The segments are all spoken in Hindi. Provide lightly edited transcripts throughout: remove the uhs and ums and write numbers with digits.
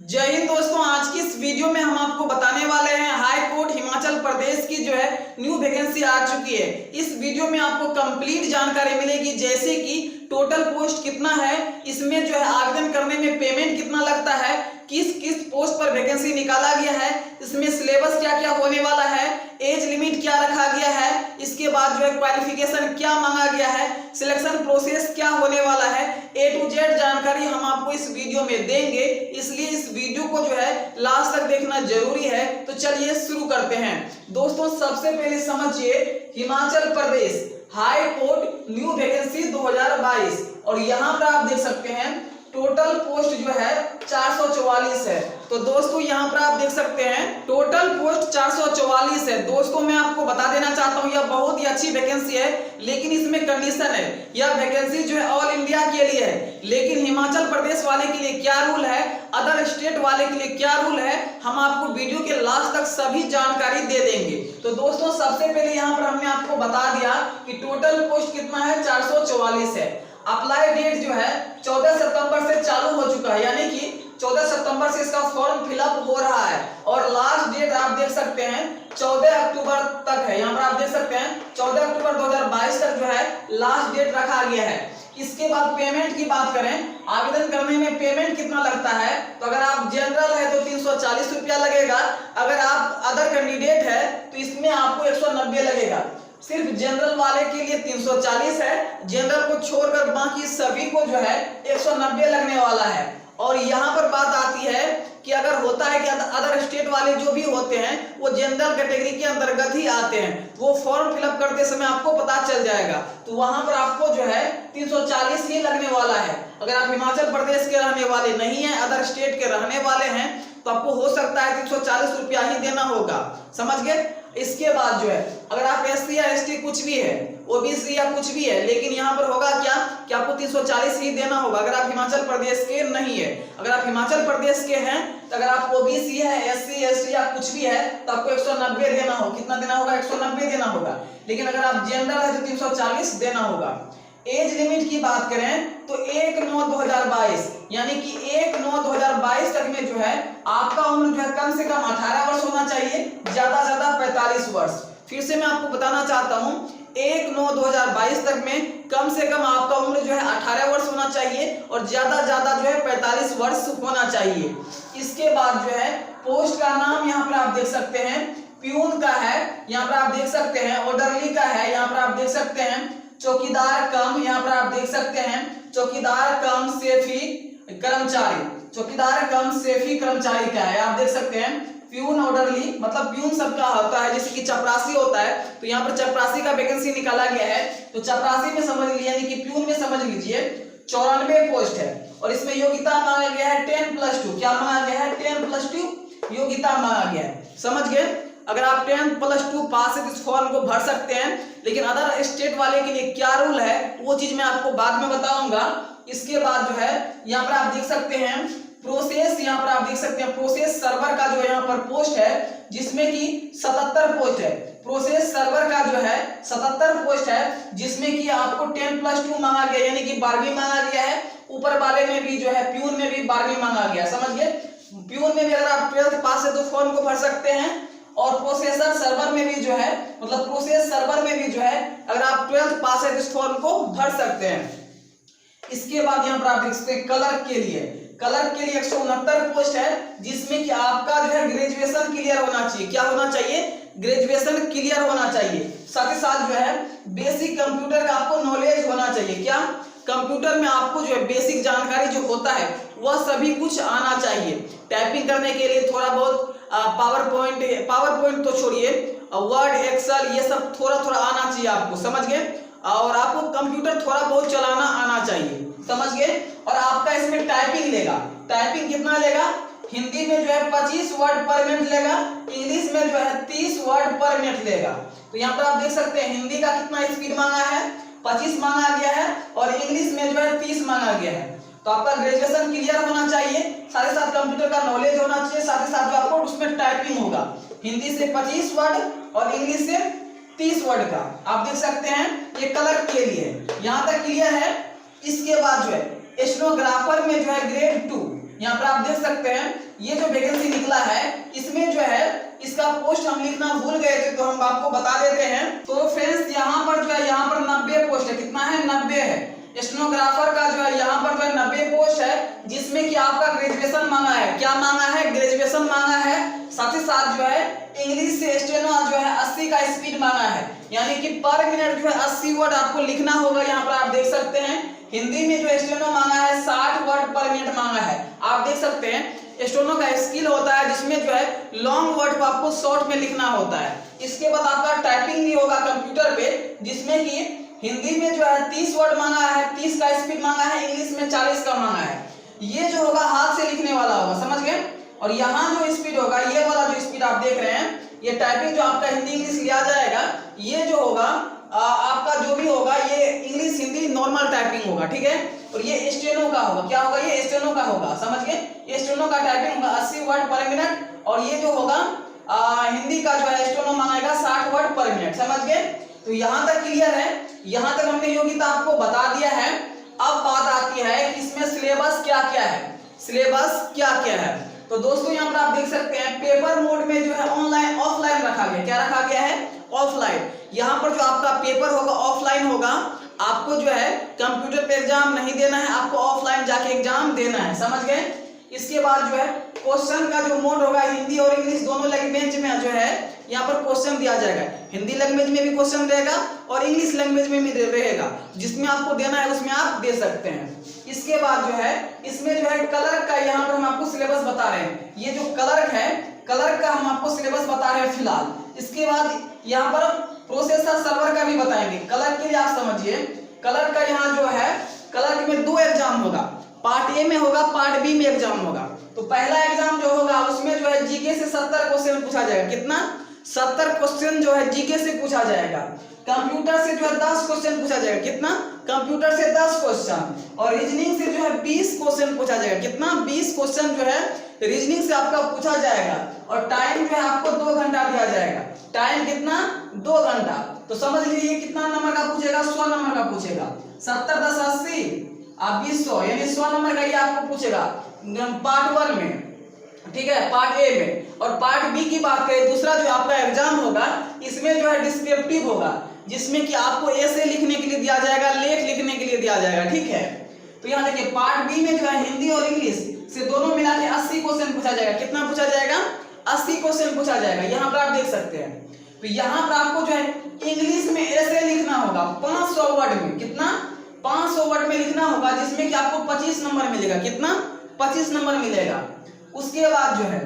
जय हिंद दोस्तों। आज की इस वीडियो में हम आपको बताने वाले हैं हाई कोर्ट हिमाचल प्रदेश की जो है न्यू वैकेंसी आ चुकी है। इस वीडियो में आपको कंप्लीट जानकारी मिलेगी, जैसे कि टोटल पोस्ट कितना है, इसमें जो है आवेदन करने में पेमेंट कितना लगता है, किस किस पोस्ट पर वैकेंसी निकाला गया है, इसमें सिलेबस क्या क्या होने वाला है, एज लिमिट क्या रखा गया है, इसके बाद जो है क्वालिफिकेशन क्या मांगा गया है, सिलेक्शन प्रोसेस क्या होने वाला है, ए टू जेड जानकारी हम आपको इस वीडियो में देंगे। इसलिए इस वीडियो को जो है लास्ट तक देखना जरूरी है। तो चलिए शुरू करते हैं। दोस्तों सबसे पहले समझिए, Himachal Pradesh high court new vacancy 2022 और यहाँ पर आप देख सकते हैं टोटल पोस्ट जो है 444 है। तो दोस्तों यहाँ पर आप देख सकते हैं टोटल पोस्ट 444 है। दोस्तों मैं आपको बता देना चाहता हूँ, यह बहुत ही अच्छी वैकेंसी है, लेकिन इसमें कंडीशन है, यह वैकेंसी जो है ऑल इंडिया के लिए है, लेकिन हिमाचल प्रदेश वाले के लिए क्या रूल है, अदर स्टेट वाले के लिए क्या रूल है, हम आपको वीडियो के लास्ट तक सभी जानकारी दे देंगे। तो दोस्तों सबसे पहले यहाँ पर हमने आपको बता दिया कि टोटल पोस्ट कितना है, 444 है। अप्लाई डेट जो है 14 सितंबर से चालू हो चुका है, यानी कि 14 सितंबर से इसका फॉर्म फिलअप हो रहा है और लास्ट डेट आप देख सकते हैं 14 अक्टूबर तक है। यहाँ पर आप देख सकते हैं 14 अक्टूबर 2022 तक जो है लास्ट डेट रखा गया है। इसके बाद पेमेंट की बात करें, आवेदन करने में पेमेंट कितना लगता है, तो अगर आप जनरल है तो 340 रुपया लगेगा, अगर आप अदर कैंडिडेट है तो इसमें आपको 190 लगेगा। सिर्फ जनरल वाले के लिए 340 है, जनरल को छोड़कर बाकी सभी को जो है 190 लगने वाला है। और यहाँ पर बात आती है कि अगर होता है कि अदर स्टेट वाले जो भी होते हैं वो जनरल कैटेगरी के अंतर्गत ही आते हैं, वो फॉर्म फिलअप करते समय आपको पता चल जाएगा, तो वहां पर आपको जो है 340 ही लगने वाला है। अगर आप हिमाचल प्रदेश के रहने वाले नहीं है, अदर स्टेट के रहने वाले हैं, तो आपको हो सकता है 340 रुपया ही देना होगा, समझ गए। इसके बाद जो है अगर आप एससी या एसटी कुछ भी है, ओबीसी या कुछ भी है, लेकिन यहाँ पर होगा क्या कि आपको 340 ही देना होगा अगर आप हिमाचल प्रदेश के नहीं है। अगर आप हिमाचल प्रदेश के हैं तो अगर आप ओबीसी है, एससी एसटी या कुछ भी है तो आपको 190 देना होगा। कितना देना होगा? 190 देना होगा। लेकिन अगर आप जनरल है तो 340 देना होगा। एज लिमिट की बात करें तो 1/9/2022 यानी कि 1/9/2022 तक में जो है आपका उम्र जो है कम से कम 18 वर्ष होना चाहिए, ज्यादा से ज्यादा 45 वर्ष। फिर से मैं आपको बताना चाहता हूं, 1/9/2022 तक में कम से कम आपका उम्र जो है 18 वर्ष होना चाहिए और ज्यादा जो है 45 वर्ष होना चाहिए। इसके बाद जो है पोस्ट का नाम यहाँ पर आप देख सकते हैं, प्यून का है, यहाँ पर आप देख सकते हैं ऑर्डरली का है, यहाँ पर आप देख सकते हैं चौकीदार कम, यहाँ पर आप देख सकते हैं चौकीदार कम सेफी कर्मचारी, चौकीदार कम सेफी कर्मचारी का है, आप देख सकते हैं प्यून ऑर्डरली, मतलब प्यून सबका होता है, जैसे कि चपरासी होता है, तो यहाँ पर चपरासी का वैकेंसी निकाला गया है, तो चपरासी में समझ लीजिए, यानी कि प्यून में समझ लीजिए 94 पोस्ट है और इसमें योग्यता मांगा गया है 10+2। क्या मांगा गया है? 10+2 योग्यता मांगा गया है, समझ गए। अगर आप 10+2 पास है तो इस फॉर्म को भर सकते हैं, लेकिन अदर स्टेट वाले के लिए क्या रूल है वो चीज मैं आपको बाद में बताऊंगा। इसके बाद जो है यहाँ पर आप देख सकते हैं प्रोसेस, यहाँ पर आप देख सकते हैं प्रोसेस सर्वर का जो यहाँ पर पोस्ट है, जिसमें कि 77 पोस्ट है। प्रोसेस सर्वर का जो है 77 पोस्ट है, जिसमें कि आपको 10+2 मांगा गया, यानी कि 12वीं मांगा गया है। ऊपर वाले में भी जो है प्यून में भी 12वीं मांगा गया, समझ गए। प्यून में भी अगर आप 12th पास है तो फॉर्म को भर सकते हैं, और प्रोसेसर सर्वर में भी जो है, मतलब प्रोसेस सर्वर में भी जो है अगर आप 12th पास है तो इस फॉर्म को भर सकते हैं। इसके बाद यहाँ पर आप देख सकते हैं क्लर्क के लिए 169 पोस्ट है, जिसमें कि आपका जो है ग्रेजुएशन क्लियर होना चाहिए। क्या होना चाहिए? ग्रेजुएशन क्लियर होना चाहिए। साथ ही साथ जो है बेसिक कंप्यूटर का आपको नॉलेज होना चाहिए। क्या? कंप्यूटर में आपको जो है बेसिक जानकारी जो होता है वह सभी कुछ आना चाहिए। टाइपिंग करने के लिए थोड़ा बहुत पावर पॉइंट तो छोड़िए, वर्ड एक्सेल ये सब थोड़ा आना चाहिए आपको, समझ गए। और आपको कंप्यूटर थोड़ा बहुत चलाना आना चाहिए, समझ गए। और आपका इसमें टाइपिंग लेगा, टाइपिंग कितना लेगा? हिंदी में जो है 25 वर्ड पर मिनट लेगा, इंग्लिश में जो है 30 वर्ड पर मिनट लेगा। तो यहाँ पर आप देख सकते हैं हिंदी का कितना स्पीड मांगा है, 25 मांगा गया है, और इंग्लिश में जो है 30 मांगा गया है। तो आपका ग्रेजुएशन क्लियर होना चाहिए, साथ ही साथ कंप्यूटर का नॉलेज होना चाहिए, साथ ही साथ जो आपको उसमें टाइपिंग होगा, हिंदी से 25 वर्ड और इंग्लिश से 30 वर्ड का। आप देख सकते हैं ये क्लर्क के लिए यहाँ तक क्लियर है। इसके बाद जो है स्टेनोग्राफर में जो है ग्रेड 2 यहाँ पर आप देख सकते हैं ये जो वैकेंसी निकला है इसमें जो है इसका पोस्ट हम लिखना भूल गए थे, तो हम आपको बता देते हैं। तो फ्रेंड्स यहाँ पर जो है यहाँ पर 90 पोस्ट है। कितना है? 90 है। स्टेनोग्राफर का जो है यहाँ पर जो है 90 पोस्ट है, जिसमें कि आपका ग्रेजुएशन मांगा है। क्या मांगा है? ग्रेजुएशन मांगा है। साथ ही साथ जो है इंग्लिश से स्टेनो जो है 80 का स्पीड मांगा है, यानी कि पर मिनट जो है 80 वर्ड आपको लिखना होगा। यहाँ पर आप देख सकते हैं हिंदी में जो स्टेनो मांगा है 60 वर्ड पर मिनट मांगा है। आप देख सकते हैं स्टेनो का स्किल होता है जिसमें जो है लॉन्ग वर्ड को आपको शॉर्ट में लिखना होता है। इसके बाद आपका टाइपिंग भी होगा कंप्यूटर पे, जिसमें कि हिंदी में जो है 30 वर्ड मांगा है, 30 का स्पीड मांगा है, इंग्लिश में 40 का मांगा है। ये जो होगा हाथ से लिखने वाला होगा, समझ गए। और यहाँ जो स्पीड होगा, ये वाला जो स्पीड आप देख रहे हैं, ये टाइपिंग जो आपका हिंदी इंग्लिश लिया जाएगा, ये जो होगा आपका जो भी होगा ये इंग्लिश हिंदी नॉर्मल टाइपिंग होगा, ठीक है। और ये स्टेनो का होगा। क्या होगा? ये स्टेनो का होगा, समझ गए। ये स्टेनो का टाइपिंग होगा 80 वर्ड पर मिनट, और ये जो होगा हिंदी का जो है स्टेनो मांगेगा 60 वर्ड पर मिनट, समझ गए। तो यहाँ तक क्लियर है। यहाँ तक हमने योग्यता आपको बता दिया है। अब बात आती है कि इसमें सिलेबस क्या क्या है। सिलेबस क्या क्या है? तो दोस्तों यहाँ पर आप देख सकते हैं पेपर मोड में जो है ऑनलाइन ऑफलाइन रखा गया। क्या रखा गया है? ऑफलाइन। यहाँ पर जो आपका पेपर होगा ऑफलाइन होगा। आपको जो है कंप्यूटर पे एग्जाम नहीं देना है, आपको ऑफलाइन जाके एग्जाम देना है, समझ गए। इसके बाद जो है क्वेश्चन का जो मोड होगा हिंदी और इंग्लिश दोनों लैंग्वेज में जो है यहाँ पर क्वेश्चन दिया जाएगा। हिंदी लैंग्वेज में भी क्वेश्चन रहेगा और इंग्लिश लैंग्वेज में भी रहेगा। जिसमें आपको देना है उसमें आप दे सकते हैं। इसके बाद जो है इसमें जो है क्लर्क का यहाँ पर हम आपको सिलेबस बता रहे हैं। ये जो क्लर्क है, क्लर्क का हम आपको सिलेबस बता रहे हैं फिलहाल। इसके बाद यहाँ पर प्रोसेसर सर्वर का भी बताएंगे। क्लर्क के लिए आप समझिए, क्लर्क का यहाँ जो है क्लर्क में 2 एग्जाम होगा, पार्ट ए में होगा, पार्ट बी में एग्जाम होगा। तो पहला एग्जाम जो होगा उसमें जो है जीके से 70 क्वेश्चन पूछा जाएगा। कितना? 70 क्वेश्चन जो है जीके से पूछा जाएगा। कंप्यूटर से जो है 10 क्वेश्चन पूछा जाएगा। कितना? कंप्यूटर से 10 क्वेश्चन। और रीजनिंग से जो है 20 क्वेश्चन पूछा जाएगा। कितना? 20 क्वेश्चन जो है रीजनिंग से आपका पूछा जाएगा। और टाइम जो है आपको 2 घंटा दिया जाएगा। टाइम कितना? 2 घंटा। तो समझ लीजिए कितना नंबर का पूछेगा? 100 नंबर का पूछेगा। 70 10 80 आप 200 यानी 100 नंबर का ये आपको पूछेगा पार्ट 1 में, ठीक है, पार्ट ए में। और पार्ट बी की बात करें, दूसरा जो आपका एग्जाम होगा इसमें जो है डिस्क्रिप्टिव होगा, जिसमें कि आपको ऐसे लिखने के लिए दिया जाएगा, लेख लिखने के लिए दिया जाएगा, ठीक है। तो यहाँ देखिए पार्ट बी में जो है हिंदी और इंग्लिश से दोनों मिला के 80 क्वेश्चन पूछा जाएगा। कितना पूछा जाएगा? 80 क्वेश्चन पूछा जाएगा। यहाँ पर आप देख सकते हैं। तो यहाँ पर आपको जो है इंग्लिश में ऐसे लिखना होगा 500 वर्ड में। कितना? 500 वर्ड में लिखना होगा, जिसमें कि आपको 25 नंबर मिलेगा। कितना? 25 नंबर मिलेगा। उसके बाद जो है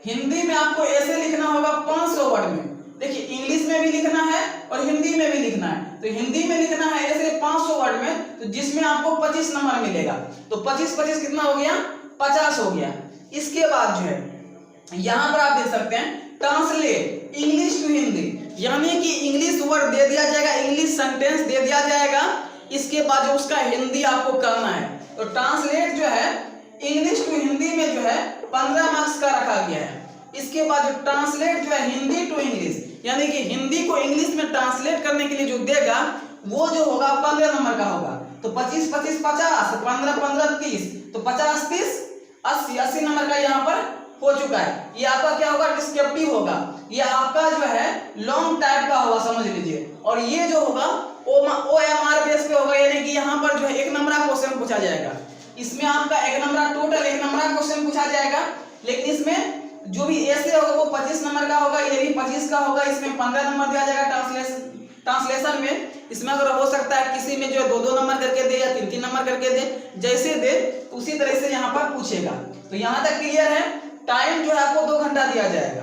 हिंदी में आपको ऐसे लिखना होगा 500 वर्ड में। देखिए इंग्लिश में भी लिखना है और हिंदी में भी लिखना है। तो हिंदी में लिखना है ऐसे 500 वर्ड में, तो जिसमें आपको 25 नंबर मिलेगा। तो 25 25 कितना हो गया? 50 हो गया। इसके बाद जो है यहाँ पर आप देख सकते हैं ट्रांसलेट इंग्लिश टू हिंदी, यानी कि इंग्लिश वर्ड दे दिया जाएगा, इंग्लिश सेंटेंस दे दिया जाएगा। इसके बाद जो उसका हिंदी आपको करना है। तो ट्रांसलेट जो है इंग्लिश टू हिंदी में जो है 15 मार्क्स का रखा गया है। इसके बाद जो ट्रांसलेट जो है हिंदी टू इंग्लिश, यानी कि हिंदी को इंग्लिश में ट्रांसलेट करने के लिए जो देगा वो जो होगा 15 नंबर का होगा। तो 25 25 50, 15 15 30, तो 50 30 80 80 नंबर का यहाँ पर हो चुका है। ये आपका क्या होगा? डिस्क्रिप्टिव होगा। ये आपका जो है लॉन्ग टाइप का होगा, समझ लीजिए। और ये जो होगा OMR बेस पे होगा, यानी कि यहाँ पर जो है 1 नंबर का क्वेश्चन पूछा जाएगा। इसमें आपका 1 नंबर टोटल 1 नंबर का क्वेश्चन पूछा जाएगा। लेकिन इसमें जो भी ऐसे होगा वो 25 नंबर का होगा, ये भी 25 का होगा। इसमें 15 नंबर दिया जाएगा ट्रांसलेशन में। इसमें अगर हो सकता है किसी में जो है 2-2 नंबर करके दे या 3-3 नंबर करके दे, जैसे दे उसी तरह से यहाँ पर पूछेगा। तो यहाँ तक क्लियर है। टाइम जो है आपको 2 घंटा दिया जाएगा।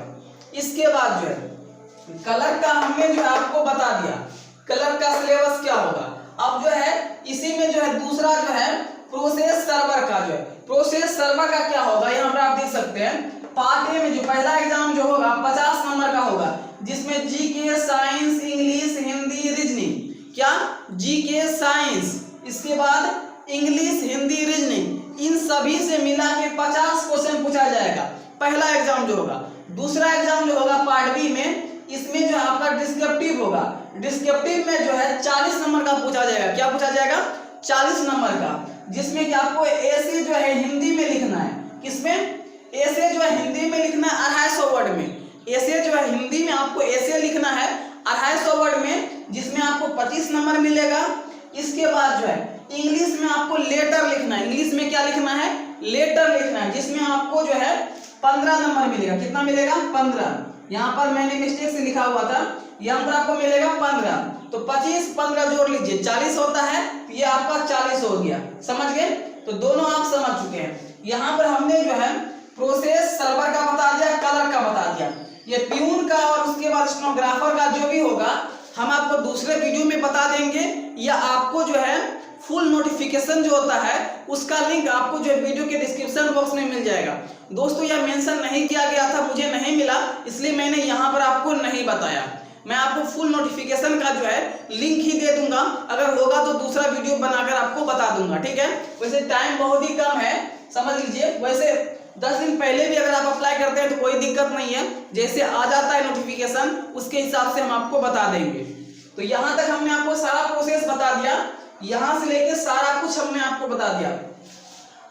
इसके बाद जो है क्लर्क का हमने जो है आपको बता दिया, क्लर्क का सिलेबस क्या होगा। अब जो है इसी में जो है दूसरा जो है प्रोसेस सर्वर का जो है, प्रोसेस सर्वर का क्या होगा यहाँ पर आप देख सकते हैं। पार्ट ए में जो पहला एग्जाम जो होगा 50 नंबर का होगा, जिसमें GK, science, English, Hindi, reasoning. क्या? जीके, साइंस, इसके बाद इंग्लिश, हिंदी, रीजनिंग, इन सभी से मिला के 50 क्वेश्चन पूछा जाएगा पहला एग्जाम जो होगा। दूसरा एग्जाम जो होगा पार्ट बी में, इसमें जो आपका डिस्क्रिप्टिव होगा। डिस्क्रिप्टिव में जो है 40 नंबर का पूछा जाएगा। क्या पूछा जाएगा? 40 नंबर का। जिसमें कि आपको ऐसे जो है हिंदी में लिखना है। किसमें? ऐसे जो है हिंदी में लिखना है 250 वर्ड में। ऐसे जो है हिंदी में आपको ऐसे लिखना है 250 वर्ड में, जिसमें आपको 25 नंबर मिलेगा। इसके बाद जो है इंग्लिश में आपको लेटर लिखना है। इंग्लिश में क्या लिखना है? लेटर लिखना है, जिसमें आपको जो है 15 नंबर मिलेगा। कितना मिलेगा? 15। यहाँ पर मैंने मिस्टेक से लिखा हुआ था, यहाँ पर आपको मिलेगा 15। तो 25 15 जोड़ लीजिए, 40 होता है। ये आपका 40 हो गया। समझ गए? तो दोनों आप समझ चुके हैं। यहाँ पर हमने जो है प्रोसेस सर्वर का बता दिया, कलर का बता दिया। ये प्यून का और उसके बाद स्टेनोग्राफर का जो भी होगा हम आपको दूसरे वीडियो में बता देंगे, या आपको जो है फुल नोटिफिकेशन जो होता है उसका लिंक आपको जो है वीडियो के डिस्क्रिप्शन बॉक्स में मिल जाएगा। दोस्तों यह मेंशन नहीं किया गया था, मुझे नहीं मिला, इसलिए मैंने यहाँ पर आपको नहीं बताया। मैं आपको फुल नोटिफिकेशन का जो है लिंक ही दे दूंगा, अगर होगा तो दूसरा वीडियो बनाकर आपको बता दूंगा। ठीक है? वैसे टाइम बहुत ही कम है, समझ लीजिए। वैसे 10 दिन पहले भी अगर आप अप्लाई करते हैं तो कोई दिक्कत नहीं है, जैसे आ जाता है नोटिफिकेशन उसके हिसाब से हम आपको बता देंगे। तो यहाँ तक हमने आपको सारा प्रोसेस बता दिया, यहाँ से लेके सारा कुछ हमने आपको बता दिया।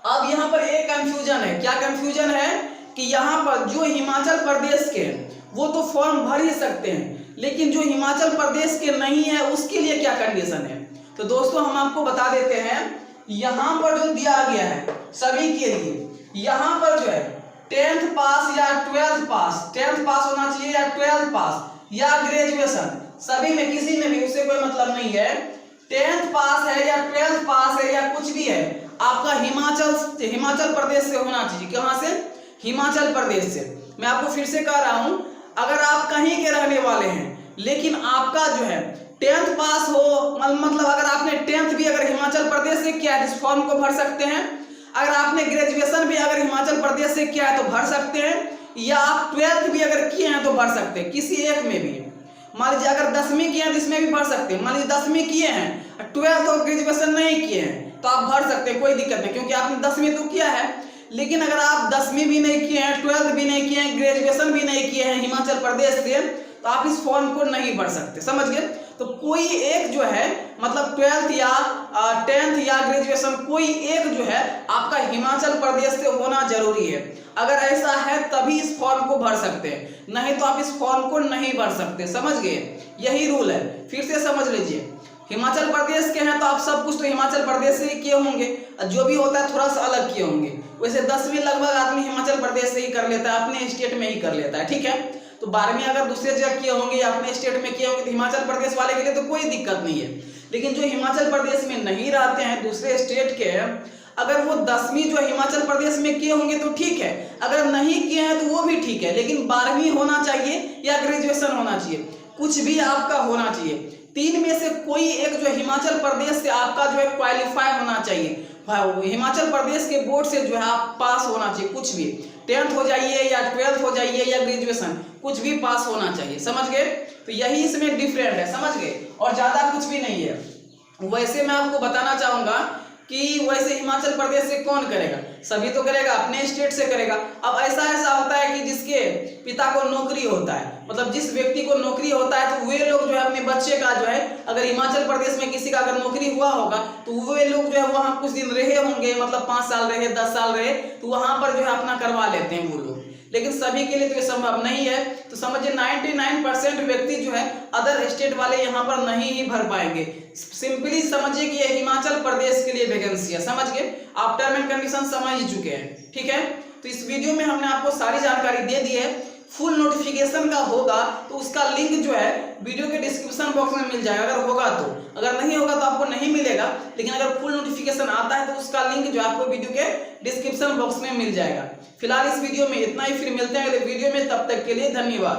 अब यहाँ पर एक कंफ्यूजन है। क्या कंफ्यूजन है? कि यहाँ पर जो हिमाचल प्रदेश के वो तो फॉर्म भर ही सकते हैं, लेकिन जो हिमाचल प्रदेश के नहीं है उसके लिए क्या कंडीशन है। तो दोस्तों हम आपको बता देते हैं, यहाँ पर जो दिया गया है सभी के लिए, यहाँ पर जो है 10th पास या 12th पास, 10th पास होना चाहिए या 12th पास या ग्रेजुएशन, सभी में किसी में भी, उससे कोई मतलब नहीं है। 10th पास है या 12th पास है या कुछ भी है, आपका हिमाचल प्रदेश से होना चाहिए। कहाँ से? हिमाचल प्रदेश से। मैं आपको फिर से कह रहा हूं, अगर आप कहीं के रहने वाले हैं लेकिन आपका जो है 10th पास हो, मतलब अगर आपने 10th भी अगर हिमाचल प्रदेश से किया है इस फॉर्म को भर सकते हैं। अगर आपने ग्रेजुएशन भी अगर हिमाचल प्रदेश से किया है तो भर सकते हैं, या आप 12th भी अगर किए हैं तो भर सकते हैं, किसी एक में भी। मान लीजिए अगर 10वीं किए हैं तो इसमें भी भर सकते हैं। मान लीजिए 10वीं किए हैं, 12th और ग्रेजुएशन नहीं किए हैं तो आप भर सकते हैं, कोई दिक्कत नहीं, क्योंकि आपने 10वीं तो किया है। लेकिन अगर आप 10वीं भी नहीं किए हैं, 12th भी नहीं किए हैं, ग्रेजुएशन भी नहीं किए हैं हिमाचल प्रदेश से, तो आप इस फॉर्म को नहीं भर सकते। समझ गए? तो कोई एक जो है मतलब 12th या 10th या ग्रेजुएशन कोई एक जो है आपका हिमाचल प्रदेश से होना जरूरी है। अगर ऐसा है तभी इस फॉर्म को भर सकते हैं, नहीं तो आप इस फॉर्म को नहीं भर सकते। समझ गए? यही रूल है। फिर से समझ लीजिए, हिमाचल प्रदेश के हैं तो आप सब कुछ तो हिमाचल प्रदेश से ही किए होंगे, जो भी होता है थोड़ा सा अलग किए होंगे। वैसे 10वीं लगभग आदमी हिमाचल प्रदेश से ही कर लेता है, अपने स्टेट में ही कर लेता है। ठीक है? तो 12वीं अगर दूसरे जगह किए होंगे या अपने स्टेट में किए होंगे तो हिमाचल प्रदेश वाले के लिए तो कोई दिक्कत नहीं है। लेकिन जो हिमाचल प्रदेश में नहीं रहते हैं, दूसरे स्टेट के, अगर वो 10वीं जो हिमाचल प्रदेश में किए होंगे तो ठीक है, अगर नहीं किए हैं तो वो भी ठीक है, लेकिन 12वीं होना चाहिए या ग्रेजुएशन होना चाहिए, कुछ भी आपका होना चाहिए। 3 में से कोई एक जो हिमाचल प्रदेश से आपका जो है क्वालिफाई होना चाहिए, हिमाचल प्रदेश के बोर्ड से जो है आप पास होना चाहिए। कुछ भी 10th हो जाइए या 12th हो जाइए या ग्रेजुएशन, कुछ भी पास होना चाहिए। समझ गए? तो यही इसमें डिफरेंट है। समझ गए? और ज्यादा कुछ भी नहीं है। वैसे मैं आपको बताना चाहूंगा कि वैसे हिमाचल प्रदेश से कौन करेगा? सभी तो करेगा, अपने स्टेट से करेगा। अब ऐसा होता है कि जिसके पिता को नौकरी होता है, मतलब जिस व्यक्ति को नौकरी होता है, तो वे लोग जो है अपने बच्चे का जो है, अगर हिमाचल प्रदेश में किसी का अगर नौकरी हुआ होगा तो वे लोग जो है वहाँ कुछ दिन रहे होंगे, मतलब 5 साल रहे, 10 साल रहे, तो वहां पर जो है अपना करवा लेते हैं वो लोग। लेकिन सभी के लिए तो ये संभव नहीं है। तो समझिए 99% व्यक्ति जो है अदर स्टेट वाले यहाँ पर नहीं ही भर पाएंगे। सिंपली समझिए कि ये हिमाचल प्रदेश के लिए वैकेंसी है। समझ गए? आप टर्म एंड कंडीशन समझ ही चुके हैं। ठीक है? तो इस वीडियो में हमने आपको सारी जानकारी दे दी है। फुल नोटिफिकेशन का होगा तो उसका लिंक जो है वीडियो के डिस्क्रिप्शन बॉक्स में मिल जाएगा, अगर होगा तो। अगर नहीं होगा तो आपको नहीं मिलेगा, लेकिन अगर फुल नोटिफिकेशन आता है तो उसका लिंक जो है आपको वीडियो के डिस्क्रिप्शन बॉक्स में मिल जाएगा। फिलहाल इस वीडियो में इतना ही, फिर मिलते हैं अगले वीडियो में, तब तक के लिए धन्यवाद।